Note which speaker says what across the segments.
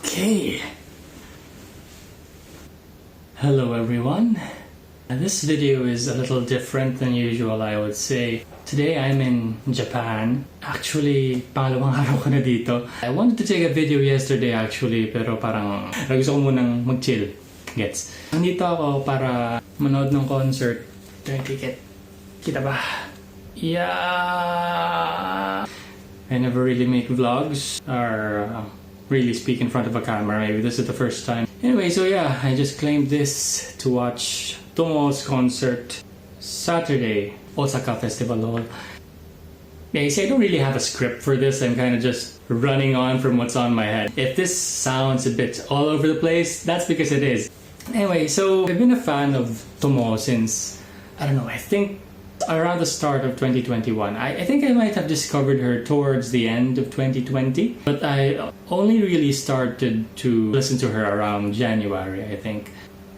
Speaker 1: Okay. Hello everyone. This video is a little different than usual, I would say. Today I'm in Japan. Actually, pangalawang araw ko na dito. I wanted to take a video yesterday actually, pero parang gusto ko munang mag-chill. Gets? Nandito ako para manood ng concert. Ito yung ticket. Kita ba? Yeah! I never really make vlogs or really speak in front of a camera. Maybe this is the first time. Anyway, so yeah, I just claimed this to watch Tomo's concert Saturday, Osaka Festival Hall. Yeah, you see, I don't really have a script for this. I'm kind of just running on from what's on my head. If this sounds a bit all over the place, that's because it is. Anyway, so I've been a fan of Tomo since, I don't know, I think around the start of 2021. I think I might have discovered her towards the end of 2020, but I only really started to listen to her around January, I think.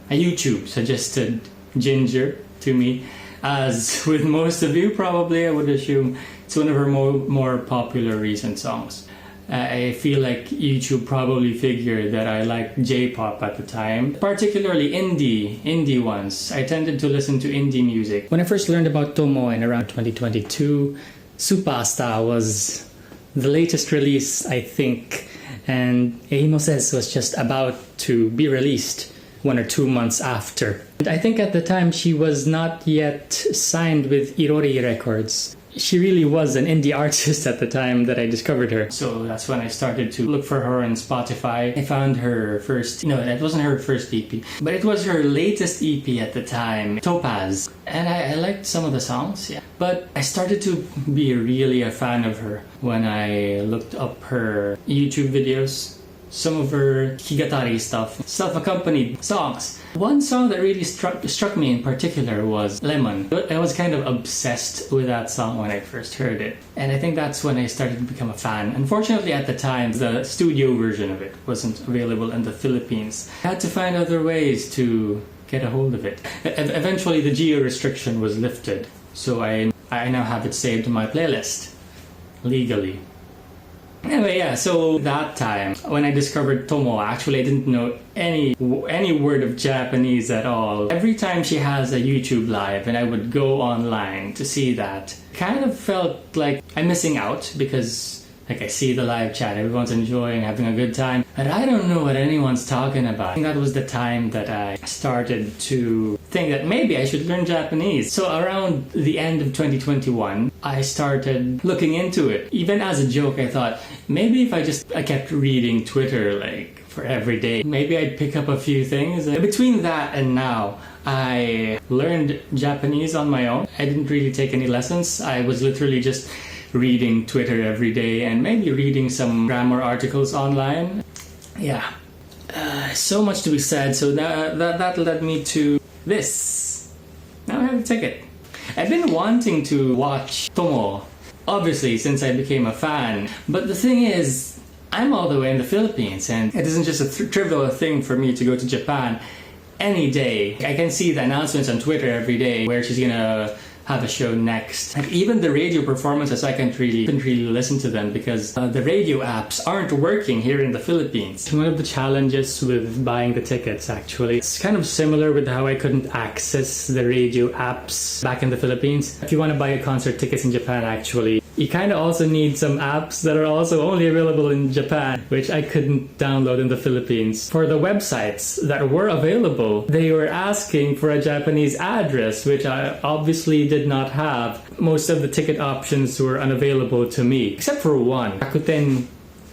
Speaker 1: YouTube suggested Ginger to me, as with most of you probably, I would assume it's one of her more popular recent songs. I feel like YouTube probably figured that I liked J-pop at the time, particularly indie ones. I tended to listen to indie music. When I first learned about Tomo in around 2022, Supasta was the latest release, I think, and Ehimoses was just about to be released 1 or 2 months after. And I think at the time she was not yet signed with Irori Records. She really was an indie artist at the time that I discovered her. So that's when I started to look for her on Spotify. I found her first, no, that wasn't her first EP, but it was her latest EP at the time, Topaz. And I liked some of the songs, yeah. But I started to be really a fan of her when I looked up her YouTube videos, some of her Higatari stuff, self-accompanied songs. One song that really struck me in particular was Lemon. I was kind of obsessed with that song when I first heard it. And I think that's when I started to become a fan. Unfortunately at the time, the studio version of it wasn't available in the Philippines. I had to find other ways to get a hold of it. Eventually the geo restriction was lifted, so I now have it saved in my playlist, legally. Anyway, yeah, so that time, when I discovered Tomo, actually I didn't know any word of Japanese at all. Every time she has a YouTube live and I would go online to see that, kind of felt like I'm missing out because like I see the live chat, everyone's enjoying, having a good time, and I don't know what anyone's talking about. I think that was the time that I started to think that maybe I should learn Japanese. So around the end of 2021, I started looking into it. Even as a joke, I thought, maybe if I kept reading Twitter like for every day, maybe I'd pick up a few things. Between that and now, I learned Japanese on my own. I didn't really take any lessons. I was literally just reading Twitter every day and maybe reading some grammar articles online. Yeah. So much to be said. So that led me to this. Now I have a ticket. I've been wanting to watch Tomo, obviously, since I became a fan. But the thing is, I'm all the way in the Philippines, and it isn't just a trivial thing for me to go to Japan any day. I can see the announcements on Twitter every day where she's gonna have a show next. Like even the radio performances, I couldn't really listen to them because the radio apps aren't working here in the Philippines. One of the challenges with buying the tickets, actually, it's kind of similar with how I couldn't access the radio apps back in the Philippines. If you want to buy a concert tickets in Japan, actually, you kind of also need some apps that are also only available in Japan, which I couldn't download in the Philippines. For the websites that were available, they were asking for a Japanese address, which I obviously did not have. Most of the ticket options were unavailable to me, except for one, Rakuten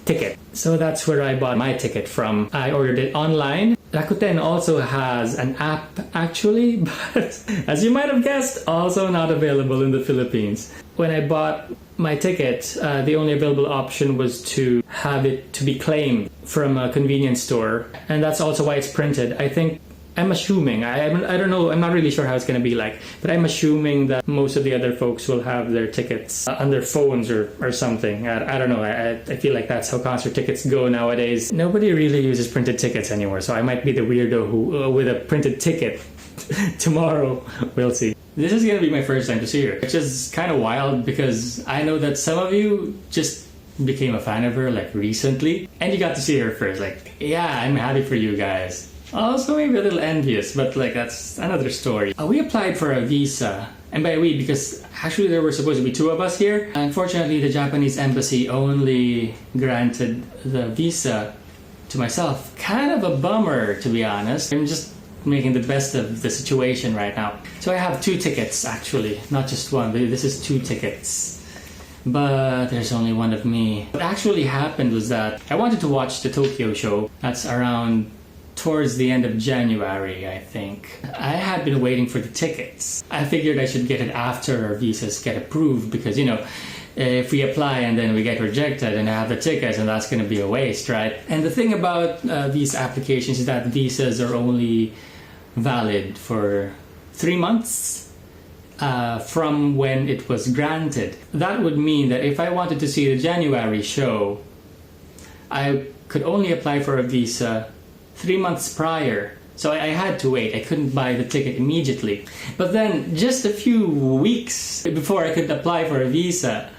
Speaker 1: Ticket. So that's where I bought my ticket from. I ordered it online. Rakuten also has an app, actually, but as you might have guessed, also not available in the Philippines. When I bought my ticket, the only available option was to have it to be claimed from a convenience store, and that's also why it's printed. I'm assuming, I don't know, I'm not really sure how it's going to be like, but I'm assuming that most of the other folks will have their tickets on their phones or something. I don't know, I feel like that's how concert tickets go nowadays. Nobody really uses printed tickets anymore, so I might be the weirdo who with a printed ticket tomorrow. We'll see. This is going to be my first time to see her, which is kind of wild because I know that some of you just became a fan of her like recently, and you got to see her first. Like, yeah, I'm happy for you guys. Also maybe a little envious, but like that's another story. We applied for a visa, and by we, because actually there were supposed to be 2 of us here. Unfortunately, the Japanese embassy only granted the visa to myself. Kind of a bummer, to be honest. I'm just making the best of the situation right now. So I have 2 tickets actually, not just one, but this is 2 tickets. But there's only one of me. What actually happened was that I wanted to watch the Tokyo show. That's around towards the end of January, I think. I had been waiting for the tickets. I figured I should get it after our visas get approved because, you know, if we apply and then we get rejected and I have the tickets, and that's going to be a waste, right? And the thing about these applications is that visas are only valid for 3 months. From when it was granted. That would mean that if I wanted to see the January show, I could only apply for a visa 3 months prior. So I had to wait. I couldn't buy the ticket immediately. But then, just a few weeks before I could apply for a visa,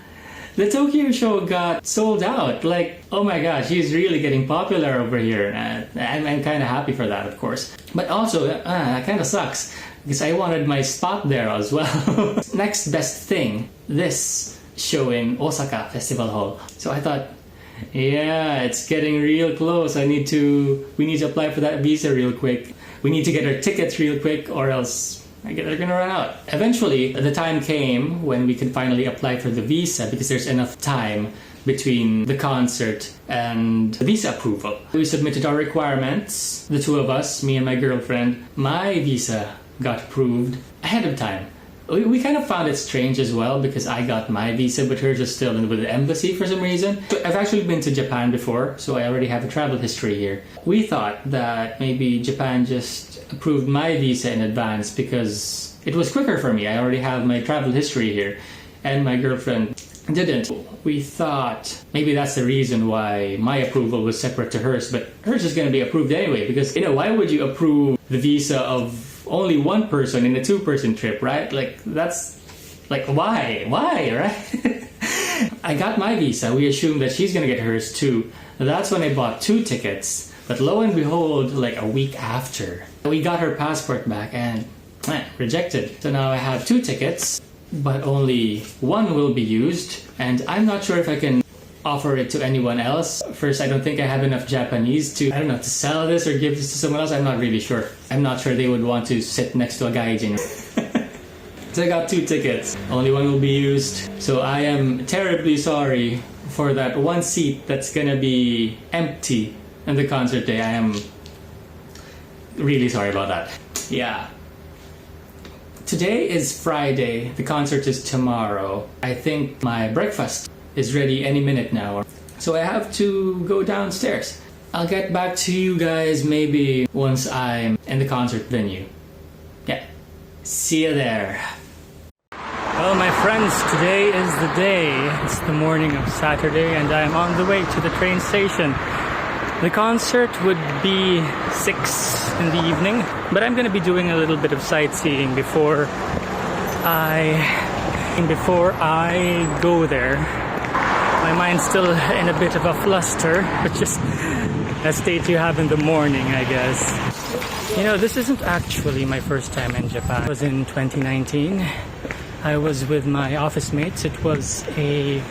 Speaker 1: the Tokyo show got sold out. Like, oh my gosh, he's really getting popular over here. I'm kind of happy for that, of course. But also, that kind of sucks. Because I wanted my spot there as well. Next best thing, this show in Osaka Festival Hall. So I thought, yeah, it's getting real close. We need to apply for that visa real quick. We need to get our tickets real quick, or else they're gonna run out. Eventually, the time came when we could finally apply for the visa because there's enough time between the concert and the visa approval. We submitted our requirements, the 2 of us, me and my girlfriend. My visa got approved ahead of time. We kind of found it strange as well because I got my visa but hers is still with the embassy for some reason. I've actually been to Japan before, so I already have a travel history here. We thought that maybe Japan just approved my visa in advance because it was quicker for me. I already have my travel history here, and my girlfriend didn't. We thought maybe that's the reason why my approval was separate to hers, but hers is going to be approved anyway because, you know, why would you approve the visa of only one person in a 2-person trip, right? Like, that's like, why, right? I got my visa. We assumed that she's gonna get hers too. That's when I bought 2 tickets. But lo and behold, like a week after, we got her passport back and rejected. So now I have 2 tickets, but only one will be used. And I'm not sure if I can offer it to anyone else. First, I don't think I have enough Japanese to sell this or give this to someone else. I'm not really sure. I'm not sure they would want to sit next to a gaijin. So I got 2 tickets. Only one will be used. So I am terribly sorry for that one seat that's gonna be empty in the concert day. I am really sorry about that. Yeah. Today is Friday. The concert is tomorrow. I think my breakfast is ready any minute now. So I have to go downstairs. I'll get back to you guys maybe once I'm in the concert venue. Yeah. See you there. Well, my friends, today is the day. It's the morning of Saturday and I'm on the way to the train station. The concert would be 6 in the evening, but I'm going to be doing a little bit of sightseeing before I go there. My mind's still in a bit of a fluster, but just a state you have in the morning, I guess. You know, this isn't actually my first time in Japan. It was in 2019. I was with my office mates. It was a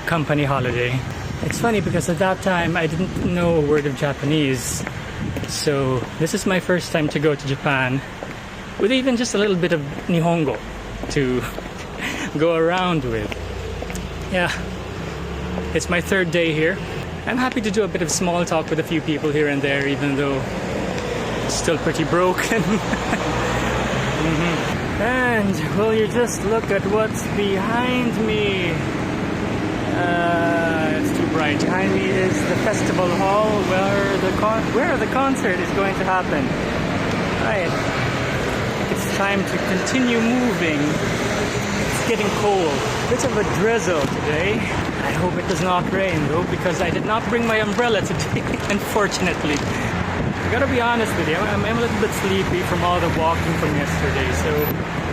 Speaker 1: company holiday. It's funny because at that time I didn't know a word of Japanese. So this is my first time to go to Japan with even just a little bit of Nihongo to go around with. Yeah. It's my 3rd day here. I'm happy to do a bit of small talk with a few people here and there, even though it's still pretty broken. And will you just look at what's behind me? It's too bright. Behind me is the festival hall where the concert is going to happen. Right. It's time to continue moving. It's getting cold. Bit of a drizzle today. I hope it does not rain though, because I did not bring my umbrella today, unfortunately. I gotta be honest with you, I'm a little bit sleepy from all the walking from yesterday, so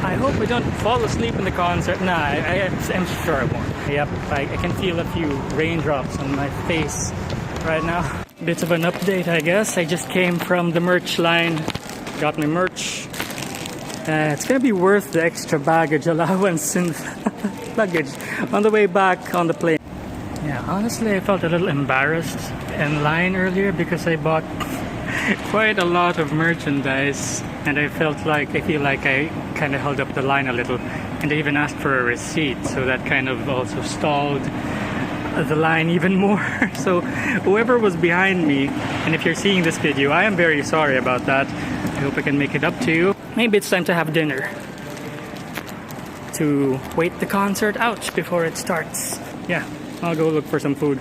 Speaker 1: I hope I don't fall asleep in the concert. Nah, I'm sure I won't. Yep, I can feel a few raindrops on my face right now. Bit of an update, I guess. I just came from the merch line, got my merch. It's gonna be worth the extra baggage allowance and luggage on the way back on the plane. Yeah, honestly, I felt a little embarrassed in line earlier because I bought quite a lot of merchandise, and I feel like I kind of held up the line a little, and I even asked for a receipt, so that kind of also stalled the line even more. So whoever was behind me, and if you're seeing this video, I am very sorry about that. I hope I can make it up to you. Maybe it's time to have dinner, to wait the concert out before it starts. Yeah, I'll go look for some food,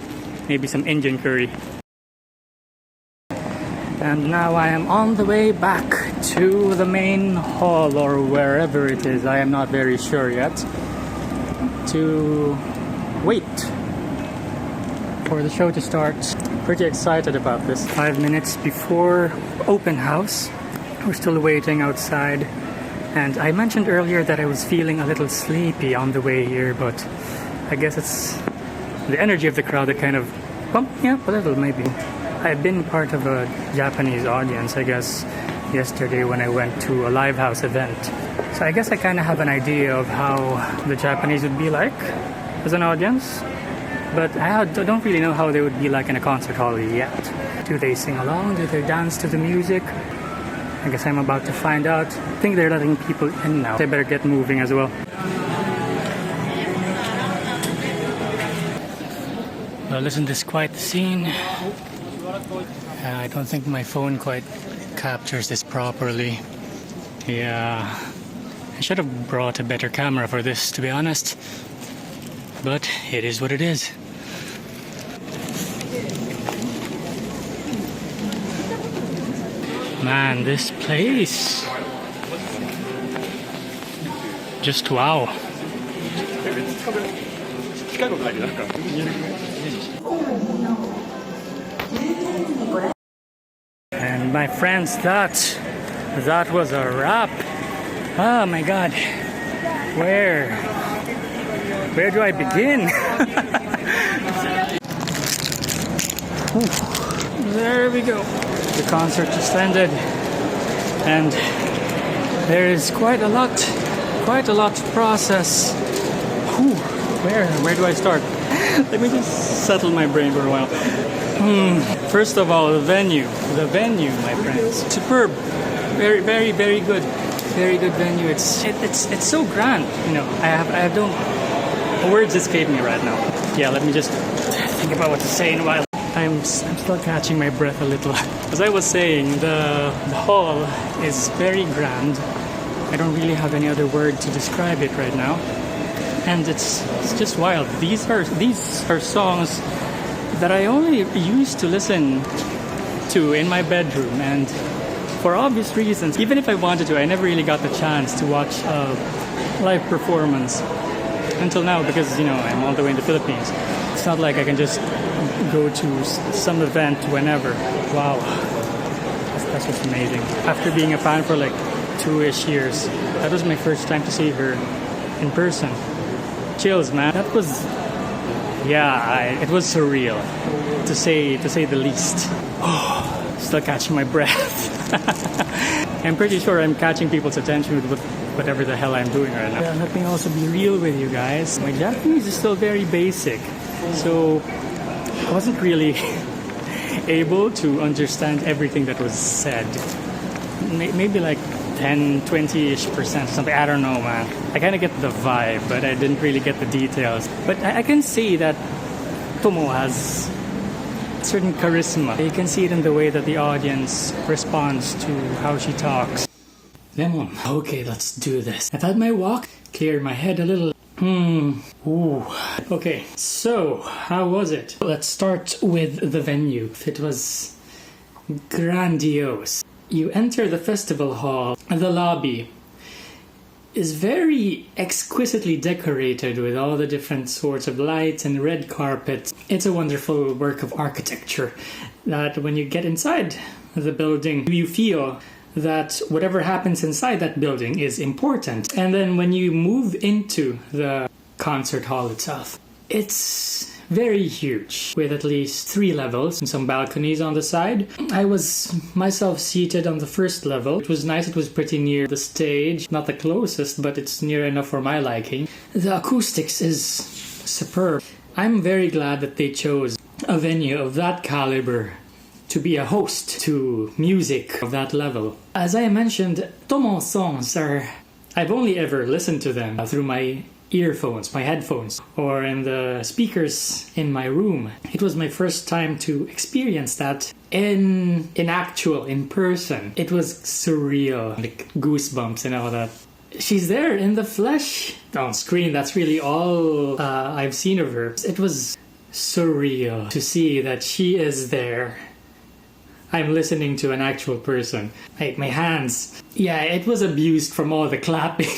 Speaker 1: maybe some Indian curry. And now I am on the way back to the main hall, or wherever it is, I am not very sure yet, to wait for the show to start. Pretty excited about this. 5 minutes before open house. We're still waiting outside. And I mentioned earlier that I was feeling a little sleepy on the way here, but I guess it's the energy of the crowd that kind of bumped me up a little, maybe. I've been part of a Japanese audience, I guess, yesterday when I went to a live house event. So I guess I kind of have an idea of how the Japanese would be like as an audience. But I don't really know how they would be like in a concert hall yet. Do they sing along? Do they dance to the music? I guess I'm about to find out. I think they're letting people in now. They better get moving as well. Well, isn't this quite the scene? I don't think my phone quite captures this properly. Yeah, I should have brought a better camera for this, to be honest. But it is what it is. Man, this place. Just wow. And my friends, that was a wrap. Oh my god. Where do I begin? There we go. The concert just ended, and there is quite a lot to process. Where do I start? Let me just settle my brain for a while. First of all, the venue, my friends, superb, very, very, very good, very good venue. It's so grand, you know. I don't. Words escape me right now. Yeah, let me just think about what to say in a while. I'm still catching my breath a little. As I was saying, the hall is very grand. I don't really have any other word to describe it right now. And it's just wild. These are songs that I only used to listen to in my bedroom, and for obvious reasons, even if I wanted to, I never really got the chance to watch a live performance until now, because, you know, I'm all the way in the Philippines. It's not like I can just go to some event whenever. Wow, that's just amazing. After being a fan for like 2-ish years, that was my first time to see her in person. Chills, man. That was, it was surreal, to say the least. Oh, still catching my breath. I'm pretty sure I'm catching people's attention with whatever the hell I'm doing right now. Yeah, let me also be real with you guys. My Japanese is still very basic, so I wasn't really able to understand everything that was said. Maybe like 10-20% or something. I don't know, man. I kind of get the vibe, but I didn't really get the details. But I can see that Tomo has certain charisma. You can see it in the way that the audience responds to how she talks. Lemon. Okay, let's do this. I've had my walk, cleared my head a little. Ooh. Okay, so how was it? Let's start with the venue. It was grandiose. You enter the festival hall. The lobby is very exquisitely decorated with all the different sorts of lights and red carpet. It's a wonderful work of architecture that when you get inside the building, you feel that whatever happens inside that building is important. And then when you move into the concert hall itself, It's very huge, with at least 3 levels and some balconies on the side. I was myself seated on the first level. It was nice, it was pretty near the stage. Not the closest, but it's near enough for my liking. The acoustics is superb. I'm very glad that they chose a venue of that caliber to be a host to music of that level. As I mentioned, Tomo's songs I've only ever listened to them through my earphones, my headphones, or in the speakers in my room. It was my first time to experience that in person. It was surreal, like goosebumps and all that. She's there in the flesh on screen. That's really all I've seen of her. It was surreal to see that she is there. I'm listening to an actual person. My hands. Yeah, it was abused from all the clapping.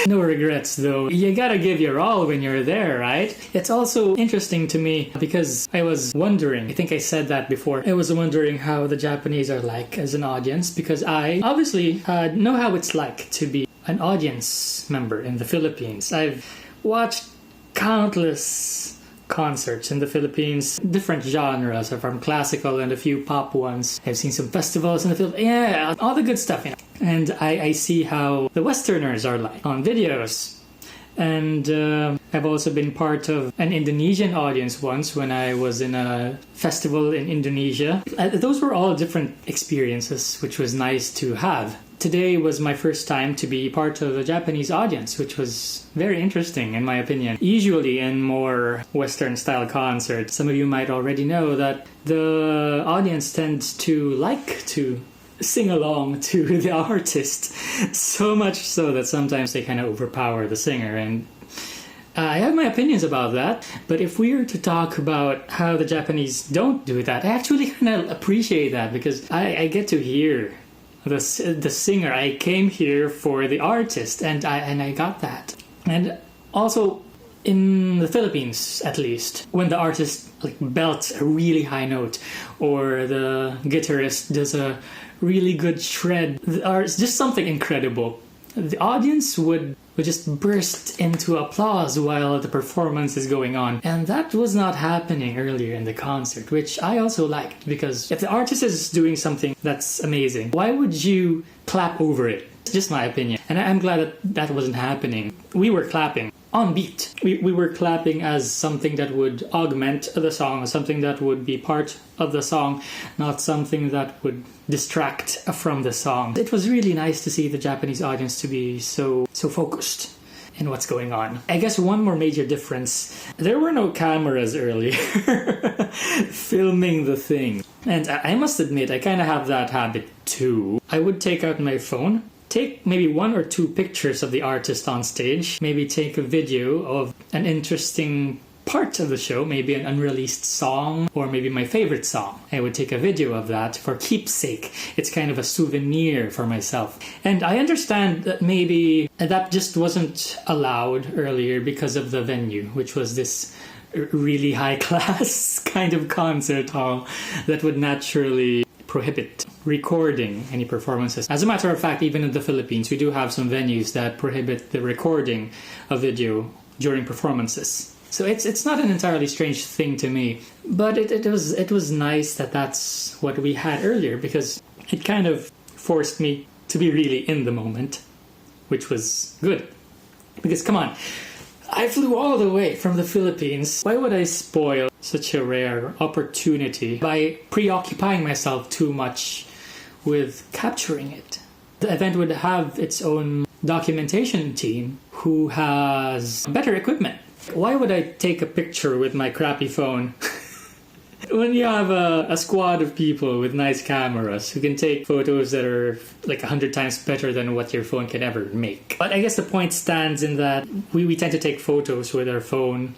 Speaker 1: No regrets though. You gotta give your all when you're there, right? It's also interesting to me because I was wondering, I think I said that before, I was wondering how the Japanese are like as an audience, because I obviously know how it's like to be an audience member in the Philippines. I've watched countless concerts in the Philippines, different genres, from classical and a few pop ones. I've seen some festivals in the Philippines. Yeah, all the good stuff, you know. And I see how the Westerners are like on videos. And I've also been part of an Indonesian audience once when I was in a festival in Indonesia. Those were all different experiences, which was nice to have. Today was my first time to be part of a Japanese audience, which was very interesting in my opinion. Usually in more Western style concerts, some of you might already know that the audience tends to like to sing along to the artist, so much so that sometimes they kind of overpower the singer, and I have my opinions about that. But if we were to talk about how the Japanese don't do that, I actually kind of appreciate that, because I get to hear the singer. I came here for the artist, and I got that. And also in the Philippines, at least, when the artist like belts a really high note, or the guitarist does a really good shred, or it's just something incredible, the audience would just burst into applause while the performance is going on. And that was not happening earlier in the concert, which I also liked, because if the artist is doing something that's amazing, why would you clap over it? It's just my opinion. And I'm glad that wasn't happening. We were clapping on beat. We were clapping as something that would augment the song, something that would be part of the song, not something that would distract from the song. It was really nice to see the Japanese audience to be so focused in what's going on. I guess one more major difference, there were no cameras earlier filming the thing. And I must admit, I kind of have that habit too. I would take out my phone, take maybe 1 or 2 pictures of the artist on stage, maybe take a video of an interesting part of the show, maybe an unreleased song, or maybe my favorite song. I would take a video of that for keepsake. It's kind of a souvenir for myself. And I understand that maybe that just wasn't allowed earlier because of the venue, which was this really high class kind of concert hall that would naturally prohibit recording any performances. As a matter of fact, even in the Philippines, we do have some venues that prohibit the recording of video during performances. So it's not an entirely strange thing to me, but it was nice that that's what we had earlier, because it kind of forced me to be really in the moment, which was good. Because come on, I flew all the way from the Philippines. Why would I spoil such a rare opportunity by preoccupying myself too much with capturing it? The event would have its own documentation team who has better equipment. Why would I take a picture with my crappy phone when you have a squad of people with nice cameras who can take photos that are like 100 times better than what your phone can ever make? But I guess the point stands in that we tend to take photos with our phone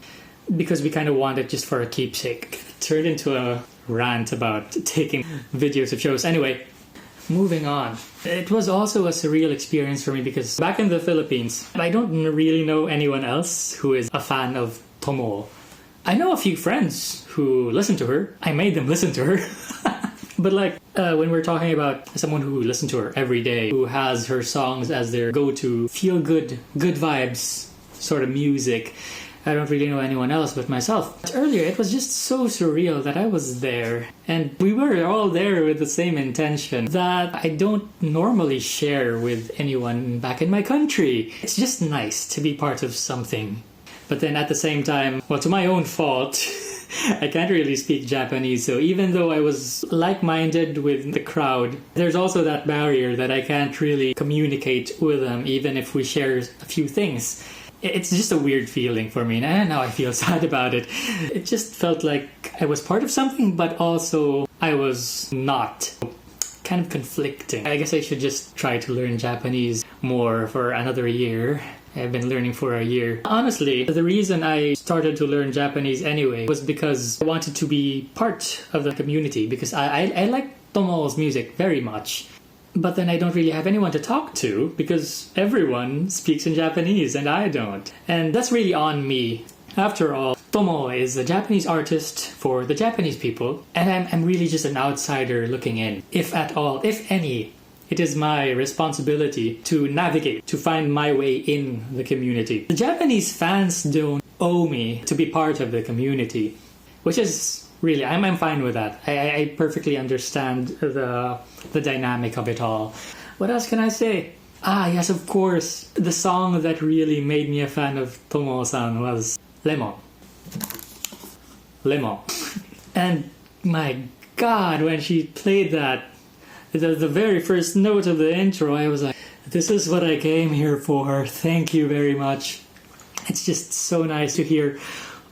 Speaker 1: because we kind of want it just for a keepsake. It turned into a rant about taking videos of shows. Anyway, moving on. It was also a surreal experience for me because back in the Philippines, I don't really know anyone else who is a fan of Tomo. I know a few friends who listen to her. I made them listen to her. But when we're talking about someone who listens to her every day, who has her songs as their go-to feel-good, good vibes sort of music, I don't really know anyone else but myself. But earlier, it was just so surreal that I was there, and we were all there with the same intention that I don't normally share with anyone back in my country. It's just nice to be part of something. But then at the same time, well, to my own fault, I can't really speak Japanese, so even though I was like-minded with the crowd, there's also that barrier that I can't really communicate with them, even if we share a few things. It's just a weird feeling for me, and now I feel sad about it. It just felt like I was part of something, but also I was not. Kind of conflicting. I guess I should just try to learn Japanese more for another year. I've been learning for a year. Honestly, the reason I started to learn Japanese anyway was because I wanted to be part of the community, because I like Tomo's music very much. But then I don't really have anyone to talk to because everyone speaks in Japanese and I don't. And that's really on me. After all, Tomo is a Japanese artist for the Japanese people, and I'm really just an outsider looking in. If at all, if any, it is my responsibility to navigate, to find my way in the community. The Japanese fans don't owe me to be part of the community, which is really, I'm fine with that. I perfectly understand the dynamic of it all. What else can I say? Ah, yes, of course. The song that really made me a fan of Tomo-san was Lemon. Lemon. And my God, when she played that, the very first note of the intro, I was like, this is what I came here for. Thank you very much. It's just so nice to hear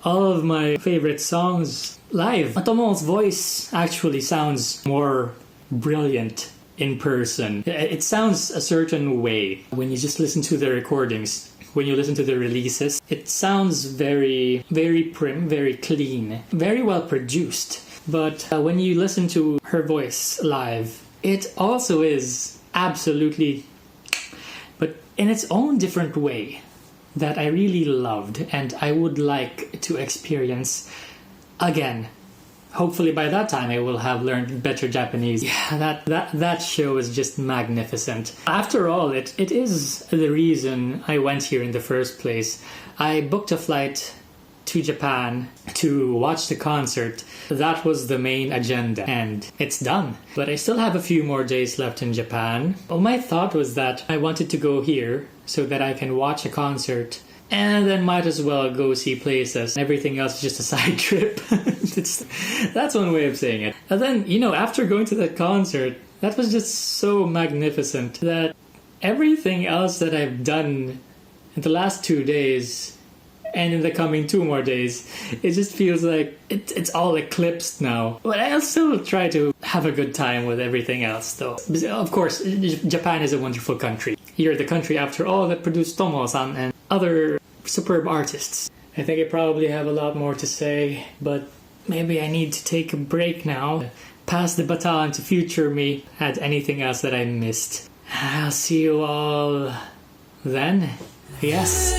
Speaker 1: all of my favorite songs live. Tomo's voice actually sounds more brilliant in person. It sounds a certain way when you just listen to the recordings. When you listen to the releases, it sounds very, very prim, very clean, very well produced. But when you listen to her voice live, it also is absolutely, but in its own different way, that I really loved and I would like to experience again. Hopefully by that time I will have learned better Japanese. Yeah, that show is just magnificent. After all, it is the reason I went here in the first place. I booked a flight to Japan to watch the concert. That was the main agenda, and it's done. But I still have a few more days left in Japan. Well, my thought was that I wanted to go here so that I can watch a concert and then might as well go see places. Everything else is just a side trip. That's one way of saying it. And then, after going to that concert, that was just so magnificent that everything else that I've done in the last 2 days and in the coming 2 more days, it just feels like it's all eclipsed now. But I'll still try to have a good time with everything else, though. Of course, Japan is a wonderful country. You're the country, after all, that produced Tomo-san and other superb artists. I think I probably have a lot more to say, but maybe I need to take a break now. Pass the baton to future me. Add anything else that I missed. I'll see you all then. Yes.